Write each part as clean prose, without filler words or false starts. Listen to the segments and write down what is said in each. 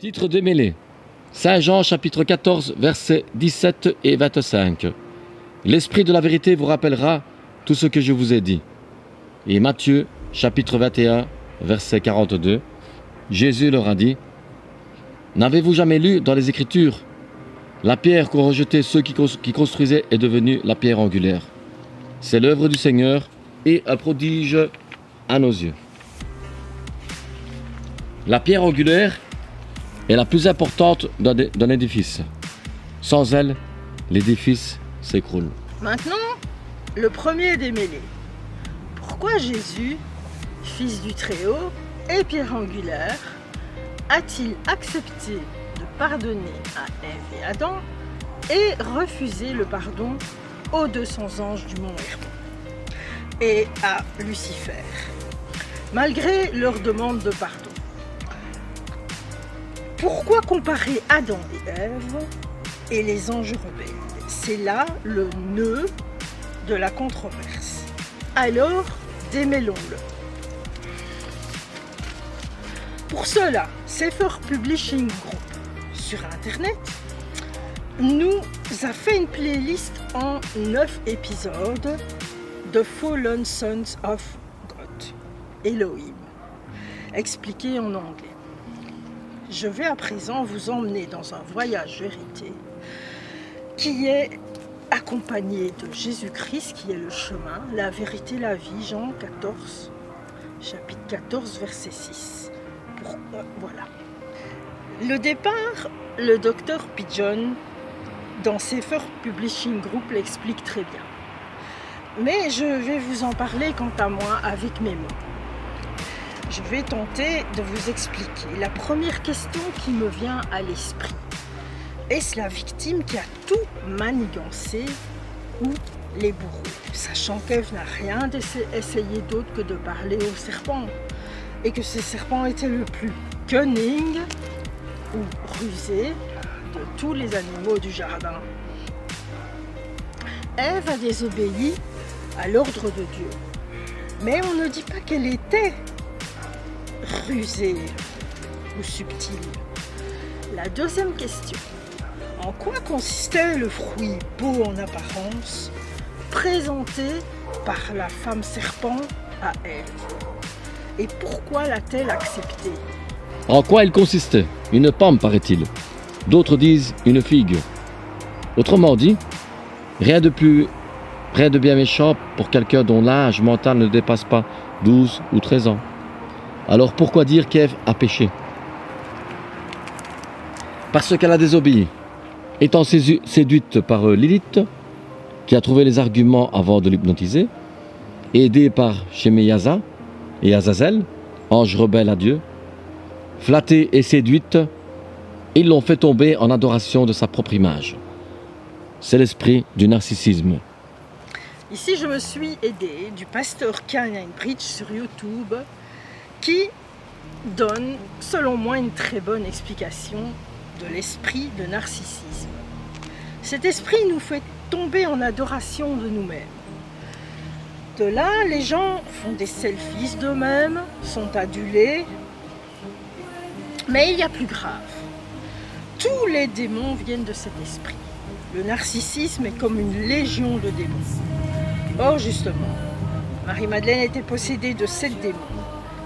Titre démêlé. Saint Jean chapitre 14 versets 17 et 25. L'Esprit de la vérité vous rappellera tout ce que je vous ai dit. Et Matthieu chapitre 21 verset 42. Jésus leur a dit: N'avez-vous jamais lu dans les Écritures: la pierre qu'ont rejetée ceux qui construisaient est devenue la pierre angulaire. C'est l'œuvre du Seigneur et un prodige à nos yeux. La pierre angulaire est la plus importante d'un édifice. Sans elle, l'édifice s'écroule. Maintenant, le premier démêlé. Pourquoi Jésus, fils du Très-Haut et pierre angulaire, a-t-il accepté de pardonner à Ève et Adam et refusé le pardon aux 200 anges du mont Hermon et à Lucifer, malgré leur demande de pardon? Pourquoi comparer Adam et Ève et les anges rebelles? C'est là le nœud de la controverse. Alors, démêlons-le. Pour cela, Sefer Publishing Group sur Internet nous a fait une playlist en 9 épisodes de Fallen Sons of God, Elohim, expliqué en anglais. Je vais à présent vous emmener dans un voyage vérité qui est accompagné de Jésus-Christ, qui est le chemin, la vérité, la vie, Jean 14, chapitre 14, verset 6. Voilà. Le départ, le docteur Pigeon, dans Sefer Publishing Group, l'explique très bien. Mais je vais vous en parler quant à moi avec mes mots. Je vais tenter de vous expliquer. La première question qui me vient à l'esprit: est-ce la victime qui a tout manigancé ou les bourreaux? Sachant qu'Ève n'a rien essayé d'autre que de parler au serpent, et que ce serpent était le plus cunning ou rusé de tous les animaux du jardin. Ève a désobéi à l'ordre de Dieu, mais on ne dit pas qu'elle était rusée ou subtile. La deuxième question: en quoi consistait le fruit beau en apparence présenté par la femme serpent à Ève? Et pourquoi l'a-t-elle accepté? En quoi elle consistait? Une pomme, paraît-il. D'autres disent une figue. Autrement dit, rien de bien méchant pour quelqu'un dont l'âge mental ne dépasse pas 12 ou 13 ans. Alors pourquoi dire qu'Ève a péché? Parce qu'elle a désobéi. Étant séduite par Lilith, qui a trouvé les arguments avant de l'hypnotiser, aidée par Shemeyaza et Azazel, anges rebelles à Dieu, flattée et séduite, ils l'ont fait tomber en adoration de sa propre image. C'est l'esprit du narcissisme. Ici, je me suis aidée du pasteur Canyon Bridge sur YouTube, qui donne, selon moi, une très bonne explication de l'esprit de narcissisme. Cet esprit nous fait tomber en adoration de nous-mêmes. De là, les gens font des selfies d'eux-mêmes, sont adulés. Mais il y a plus grave. Tous les démons viennent de cet esprit. Le narcissisme est comme une légion de démons. Or, justement, Marie-Madeleine était possédée de 7 démons.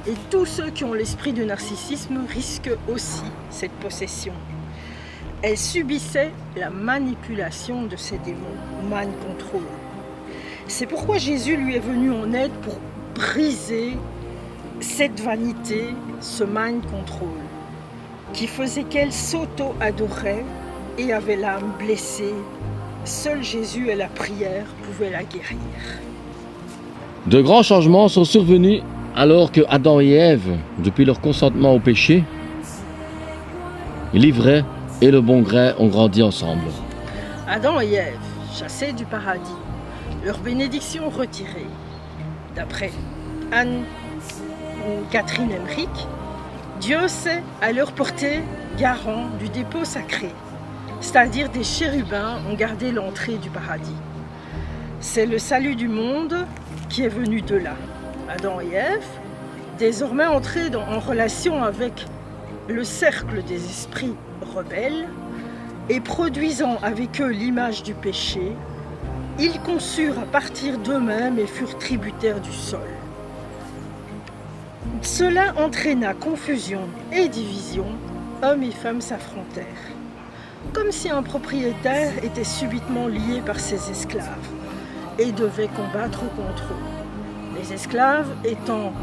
Et tous ceux qui ont l'esprit du narcissisme risquent aussi cette possession. Elle subissait la manipulation de ces démons, mind control. C'est pourquoi Jésus lui est venu en aide pour briser cette vanité, ce mind control, qui faisait qu'elle s'auto-adorait et avait l'âme blessée. Seul Jésus et la prière pouvaient la guérir. De grands changements sont survenus alors que Adam et Ève, depuis leur consentement au péché, l'ivraie et le bon gré ont grandi ensemble. Adam et Ève, chassés du paradis, leur bénédiction retirée. D'après Anne-Catherine Emmerich, Dieu sait à leur porter garant du dépôt sacré, c'est-à-dire des chérubins ont gardé l'entrée du paradis. C'est le salut du monde qui est venu de là. Adam et Ève, désormais entrés en relation avec le cercle des esprits rebelles et produisant avec eux l'image du péché, ils conçurent à partir d'eux-mêmes et furent tributaires du sol. Cela entraîna confusion et division, hommes et femmes s'affrontèrent, comme si un propriétaire était subitement lié par ses esclaves et devait combattre contre eux. Les esclaves étant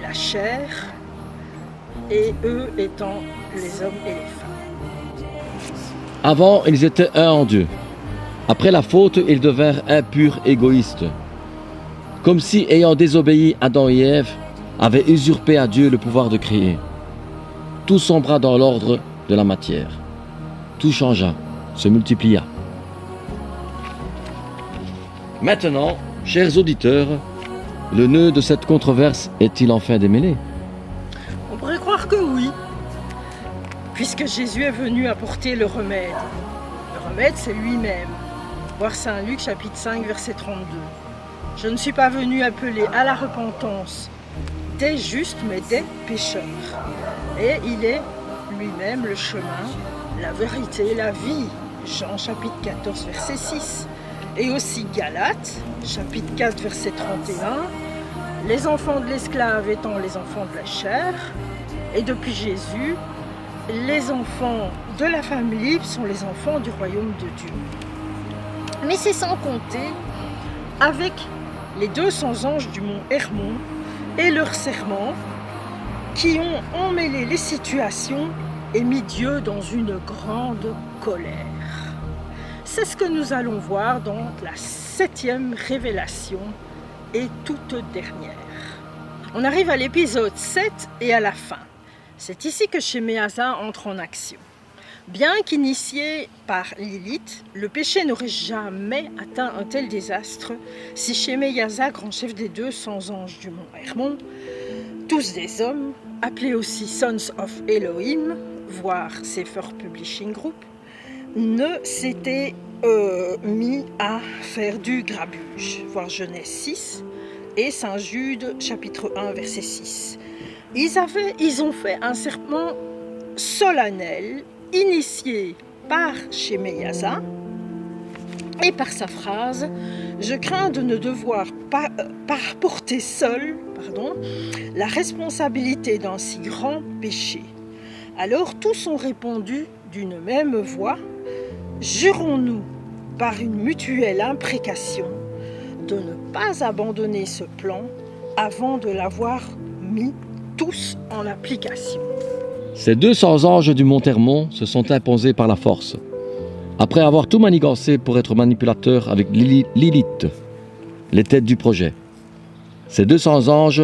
la chair et eux étant les hommes et les femmes. Avant, ils étaient un en Dieu. Après la faute, ils devinrent impurs, égoïstes. Comme si, ayant désobéi, Adam et Ève avaient usurpé à Dieu le pouvoir de créer. Tout sombra dans l'ordre de la matière. Tout changea, se multiplia. Maintenant, chers auditeurs, le nœud de cette controverse est-il enfin démêlé? On pourrait croire que oui, puisque Jésus est venu apporter le remède. Le remède, c'est lui-même. Voir Saint Luc, chapitre 5, verset 32. Je ne suis pas venu appeler à la repentance des justes, mais des pécheurs. Et il est lui-même le chemin, la vérité, la vie. Jean, chapitre 14, verset 6. Et aussi Galates, chapitre 4, verset 31. Les enfants de l'esclave étant les enfants de la chair. Et depuis Jésus, les enfants de la femme libre sont les enfants du royaume de Dieu. Mais c'est sans compter avec les 200 anges du mont Hermon et leurs serments qui ont emmêlé les situations et mis Dieu dans une grande colère. C'est ce que nous allons voir dans la 7e révélation et toute dernière. On arrive à l'épisode 7 et à la fin. C'est ici que Sheméaza entre en action. Bien qu'initié par Lilith, le péché n'aurait jamais atteint un tel désastre si Sheméaza, grand chef des 200 anges du mont Hermon, tous des hommes, appelés aussi Sons of Elohim, voire Sefer Publishing Group, ne s'étaient mis à faire du grabuge, voire Genèse 6 et Saint Jude, chapitre 1, verset 6. Ils ont fait un serment solennel initié par Sheméaza et par sa phrase « Je crains de ne devoir pas porter seul la responsabilité d'un si grand péché. » Alors tous ont répondu d'une même voix « Jurons-nous par une mutuelle imprécation de ne pas abandonner ce plan avant de l'avoir mis tous en application. » Ces 200 anges du mont Hermon se sont imposés par la force, après avoir tout manigancé pour être manipulateurs avec Lilith, les têtes du projet. Ces 200 anges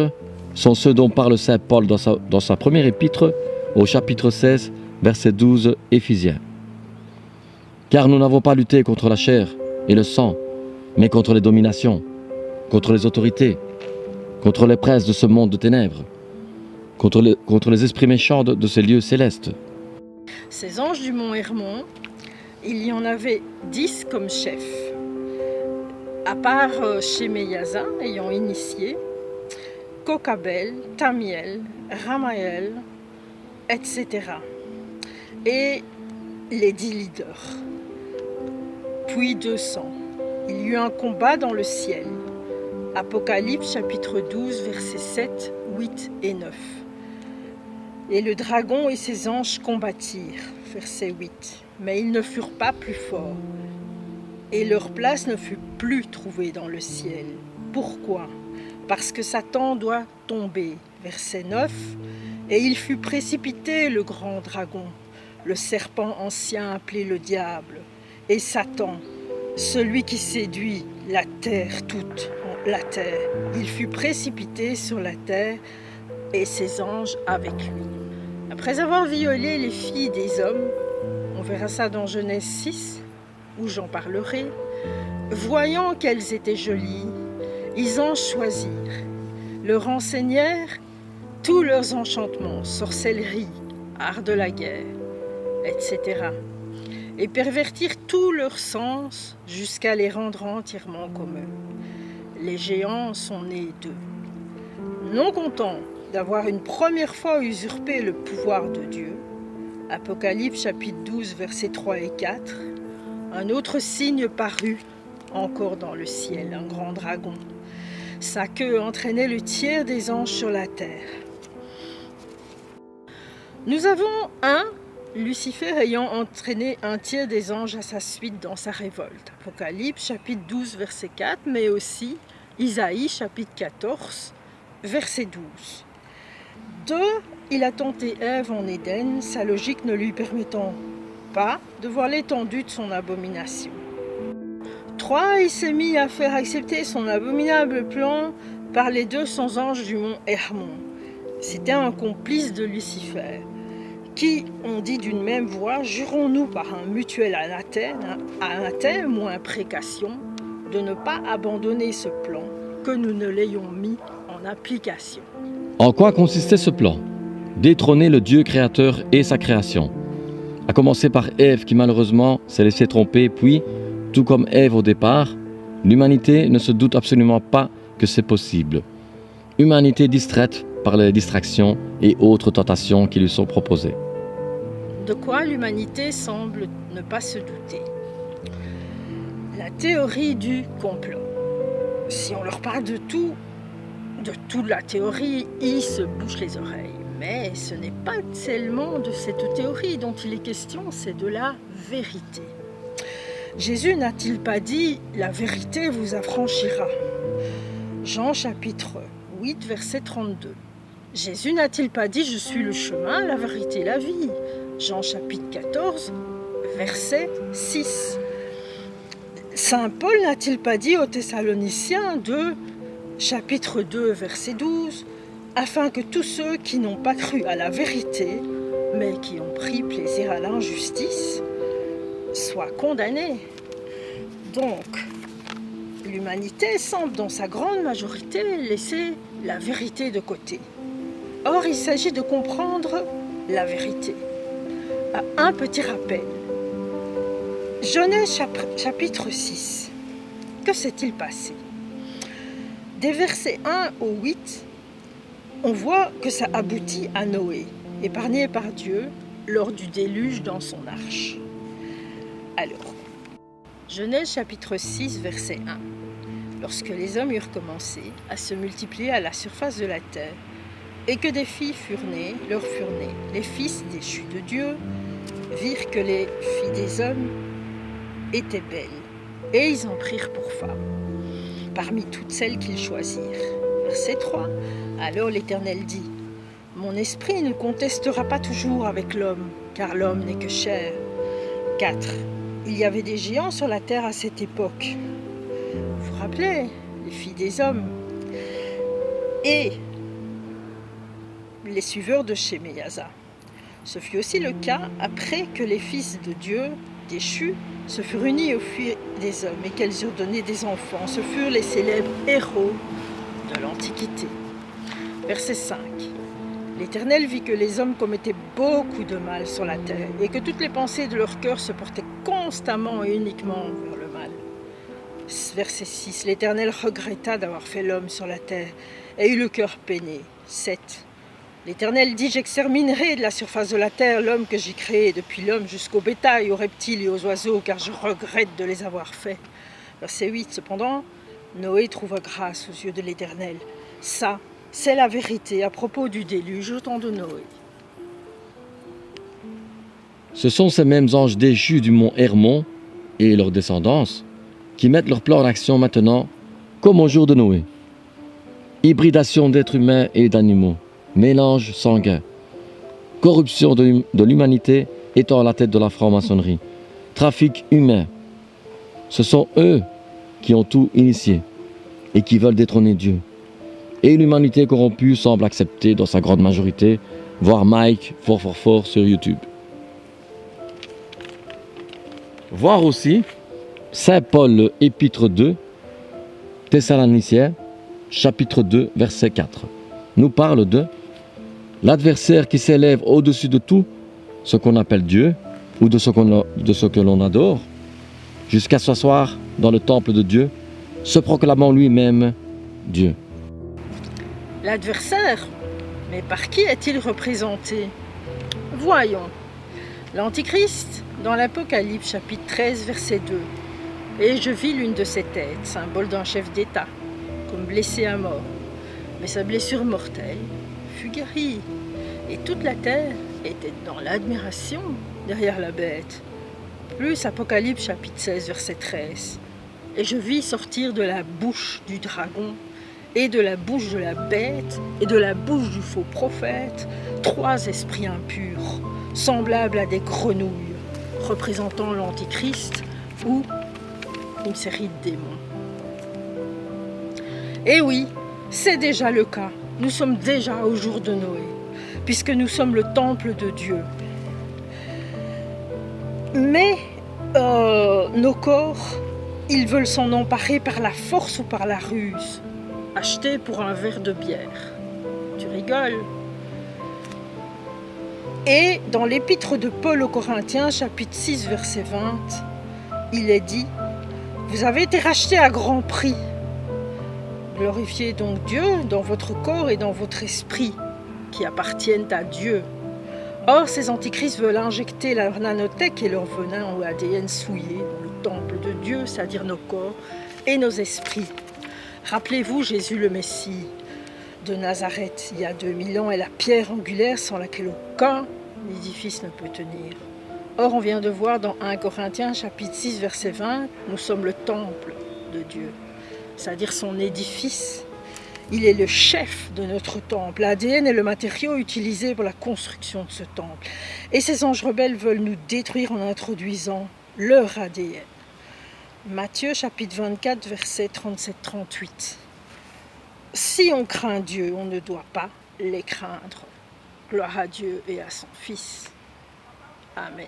sont ceux dont parle saint Paul dans sa première épître au chapitre 16, verset 12, Éphésiens. Car nous n'avons pas lutté contre la chair et le sang, mais contre les dominations, contre les autorités, contre les princes de ce monde de ténèbres, contre les esprits méchants de ces lieux célestes. Ces anges du mont Hermon, il y en avait 10 comme chefs, à part Sheméaza ayant initié, Kokabel, Tamiel, Ramaël, etc. Et les 10 leaders. Puis 200. Il y eut un combat dans le ciel. Apocalypse chapitre 12, versets 7, 8 et 9. Et le dragon et ses anges combattirent, verset 8. Mais ils ne furent pas plus forts. Et leur place ne fut plus trouvée dans le ciel. Pourquoi ? Parce que Satan doit tomber, verset 9. Et il fut précipité, le grand dragon, le serpent ancien appelé le diable, et Satan, celui qui séduit la terre toute, la terre. Il fut précipité sur la terre et ses anges avec lui. Après avoir violé les filles des hommes, on verra ça dans Genèse 6, où j'en parlerai, voyant qu'elles étaient jolies, ils en choisirent, leur enseignèrent tous leurs enchantements, sorcellerie, art de la guerre, etc. et pervertirent tous leurs sens jusqu'à les rendre entièrement comme eux. Les géants sont nés d'eux. Non contents d'avoir une première fois usurpé le pouvoir de Dieu. Apocalypse chapitre 12, versets 3 et 4. Un autre signe parut encore dans le ciel, un grand dragon. Sa queue entraînait le tiers des anges sur la terre. Nous avons Lucifer ayant entraîné un tiers des anges à sa suite dans sa révolte. Apocalypse chapitre 12, verset 4, mais aussi Isaïe chapitre 14, verset 12. 2. Il a tenté Ève en Éden, sa logique ne lui permettant pas de voir l'étendue de son abomination. 3. Il s'est mis à faire accepter son abominable plan par les 200 anges du mont Hermon. C'était un complice de Lucifer, qui ont dit d'une même voix, jurons-nous par un mutuel anathème ou imprécation, de ne pas abandonner ce plan, que nous ne l'ayons mis en application. En quoi consistait ce plan? Détrôner le Dieu créateur et sa création. À commencer par Ève qui malheureusement s'est laissée tromper, puis, tout comme Ève au départ, l'humanité ne se doute absolument pas que c'est possible. Humanité distraite par les distractions et autres tentations qui lui sont proposées. De quoi l'humanité semble ne pas se douter? La théorie du complot. Si on leur parle de toute la théorie, ils se bouchent les oreilles. Mais ce n'est pas seulement de cette théorie dont il est question, c'est de la vérité. Jésus n'a-t-il pas dit « La vérité vous affranchira » Jean chapitre 8, verset 32. Jésus n'a-t-il pas dit « Je suis le chemin, la vérité, la vie » Jean chapitre 14, verset 6. Saint Paul n'a-t-il pas dit aux Thessaloniciens 2, chapitre 2, verset 12, afin que tous ceux qui n'ont pas cru à la vérité, mais qui ont pris plaisir à l'injustice, soient condamnés. Donc, l'humanité semble dans sa grande majorité laisser la vérité de côté. Or, il s'agit de comprendre la vérité. Un petit rappel. Genèse chapitre 6. Que s'est-il passé? Des versets 1 au 8, on voit que ça aboutit à Noé, épargné par Dieu lors du déluge dans son arche. Alors, Genèse chapitre 6, verset 1. Lorsque les hommes eurent commencé à se multiplier à la surface de la terre, et que des filles leur furent nées, les fils déchus de Dieu virent que les filles des hommes étaient belles, et ils en prirent pour femmes, parmi toutes celles qu'ils choisirent. Verset 3. Alors l'Éternel dit, « Mon esprit ne contestera pas toujours avec l'homme, car l'homme n'est que chair. » 4. Il y avait des géants sur la terre à cette époque. Vous vous rappelez, les filles des hommes et les suiveurs de Sheméaza. Ce fut aussi le cas après que les fils de Dieu déchus se furent unis aux filles des hommes et qu'elles eurent donné des enfants. Ce furent les célèbres héros de l'Antiquité. Verset 5. L'Éternel vit que les hommes commettaient beaucoup de mal sur la terre et que toutes les pensées de leur cœur se portaient constamment et uniquement vers le mal. Verset 6. L'Éternel regretta d'avoir fait l'homme sur la terre et eut le cœur peiné. 7. L'Éternel dit, j'exterminerai de la surface de la terre l'homme que j'ai créé, depuis l'homme jusqu'au bétail, aux reptiles et aux oiseaux, car je regrette de les avoir faits. Verset 8. Cependant, Noé trouva grâce aux yeux de l'Éternel. Ça, c'est la vérité à propos du déluge au temps de Noé. Ce sont ces mêmes anges déchus du mont Hermon et leur descendance qui mettent leur plan en action maintenant, comme au jour de Noé. Hybridation d'êtres humains et d'animaux, mélange sanguin, corruption de l'humanité étant à la tête de la franc-maçonnerie, trafic humain. Ce sont eux qui ont tout initié et qui veulent détrôner Dieu. Et l'humanité corrompue semble accepter dans sa grande majorité, voir Mike fort sur YouTube. Voir aussi Saint Paul, épître 2, Thessaloniciens, chapitre 2, verset 4, nous parle de l'adversaire qui s'élève au-dessus de tout ce qu'on appelle Dieu ou de ce que l'on adore, jusqu'à s'asseoir dans le temple de Dieu, se proclamant lui-même Dieu. L'adversaire, Mais par qui est-il représenté? Voyons. L'Antichrist, dans l'Apocalypse chapitre 13, verset 2. Et je vis l'une de ses têtes, symbole d'un chef d'État, comme blessé à mort. Mais sa blessure mortelle fut guérie. Et toute la terre était dans l'admiration derrière la bête. Plus Apocalypse chapitre 16, verset 13. Et je vis sortir de la bouche du dragon et de la bouche de la bête et de la bouche du faux prophète 3 esprits impurs, semblables à des grenouilles, représentant l'Antichrist ou une série de démons. Et oui, c'est déjà le cas. Nous sommes déjà au jour de Noé, puisque nous sommes le temple de Dieu. Mais nos corps, ils veulent s'en emparer par la force ou par la ruse, acheter pour un verre de bière. Tu rigoles? Et dans l'épître de Paul aux Corinthiens, chapitre 6, verset 20, il est dit « Vous avez été rachetés à grand prix. Glorifiez donc Dieu dans votre corps et dans votre esprit, qui appartiennent à Dieu. » Or, ces antichrists veulent injecter leur nanotech et leur venin ou ADN souillé dans le temple de Dieu, c'est-à-dire nos corps et nos esprits. Rappelez-vous Jésus le Messie de Nazareth, il y a 2000 ans, est la pierre angulaire sans laquelle aucun édifice ne peut tenir. Or, on vient de voir dans 1 Corinthiens, chapitre 6, verset 20, nous sommes le temple de Dieu, c'est-à-dire son édifice. Il est le chef de notre temple. L'ADN est le matériau utilisé pour la construction de ce temple. Et ces anges rebelles veulent nous détruire en introduisant leur ADN. Matthieu chapitre 24, verset 37-38. Si on craint Dieu, on ne doit pas les craindre. Gloire à Dieu et à son Fils. Amen.